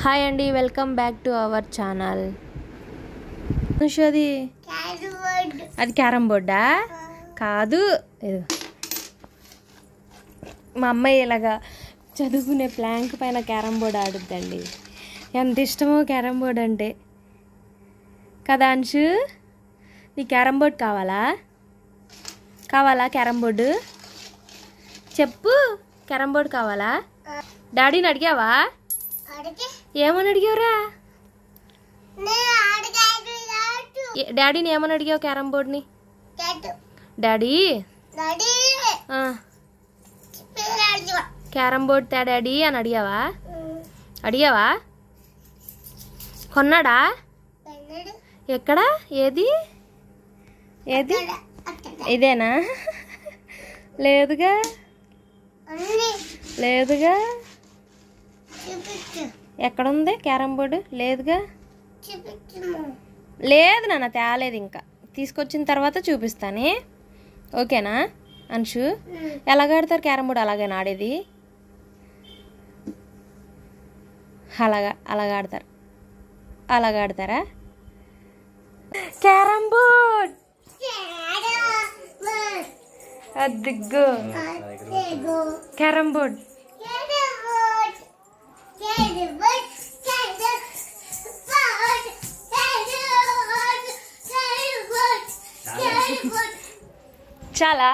Hi అండి, welcome back to our channel. అది carom బోర్డా? కాదు, మా అమ్మాయి ఇలాగా చదువుకునే ప్లాంక్ పైన క్యారమ్ బోర్డ్ ఆడుద్దండి. ఎంత ఇష్టమో క్యారమ్ బోర్డ్ అంటే కదా. అంశు, నీ క్యారమ్ బోర్డ్ కావాలా? క్యారమ్ బోర్డు చెప్పు. క్యారమ్ బోర్డ్ కావాలా? డాడీని అడిగావా? ఏమని అడిగావురా? డాడీని ఏమని అడిగావు క్యారమ్ బోర్డ్ని? డాడీ క్యారమ్ బోర్డ్ తే డాడీ అని అడిగావా? కొన్నాడా? ఎక్కడ? ఏది ఇదేనా? లేదుగా. ఎక్కడుంది క్యారమ్ బోర్డు? లేదుగా. లేదు నాన్న, తేలేదు. ఇంకా తీసుకొచ్చిన తర్వాత చూపిస్తానే. ఓకేనా అంశు? ఎలాగాడతారు carom board? అలాగేనా ఆడేది? అలాగాడతారా క్యారమ్ బోర్డ్? అదిగో క్యారమ్ బోర్డ్. చాలా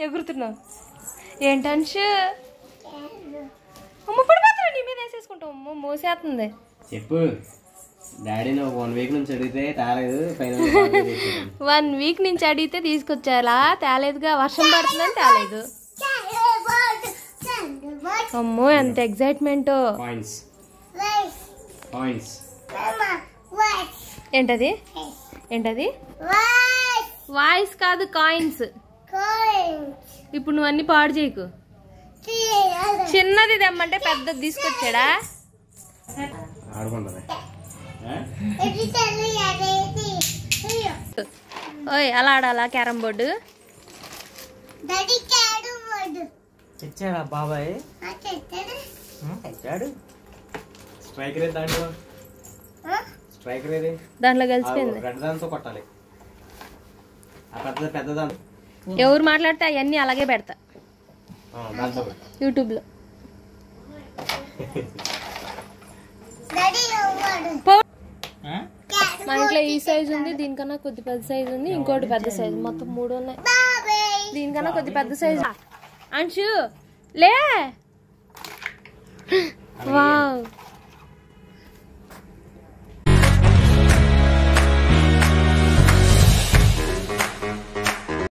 ఎగురుతున్నావు ఏంటంశు? అమ్మ పడిపోతున్నా, నీ మీద వేసేసుకుంటావు. అమ్మ మోసేస్తుంది. చెప్పు. డాడీని 1 వీక్ నుంచి అడిగితే తేలేదు. 1 వీక్ నుంచి అడిగితే తీసుకొచ్చారా? తేలేదుగా. వర్షం పడుతుందని తేలేదు. అమ్మో ఎంత ఎగ్జైట్మెంట్. ఏంటది? వాయిస్ కాదు, కాయిన్స్. ఇప్పుడు నువ్వు అన్ని పాడు చేయకు. చిన్నది తెమ్మంటే పెద్దది తీసుకొచ్చాడా? ఓయ్, అలా ఆడాలా క్యారమ్ బోర్డు? తెచ్చాడా బాబాయ్? దాంట్లో కలిసిపోయింది. దాంతో కొట్టాలి. పెద్ద దాంతో ఎవరు మాట్లాడితే అవన్నీ అలాగే పెడతా యూట్యూబ్లో. మా ఇంట్లో ఈ సైజు ఉంది, దీనికన్నా కొద్ది పెద్ద సైజు ఉంది, ఇంకోటి పెద్ద సైజు. మొత్తం 3 ఉన్నాయి. దీనికన్నా కొద్ది పెద్ద సైజు. అంశు లే. వావ్.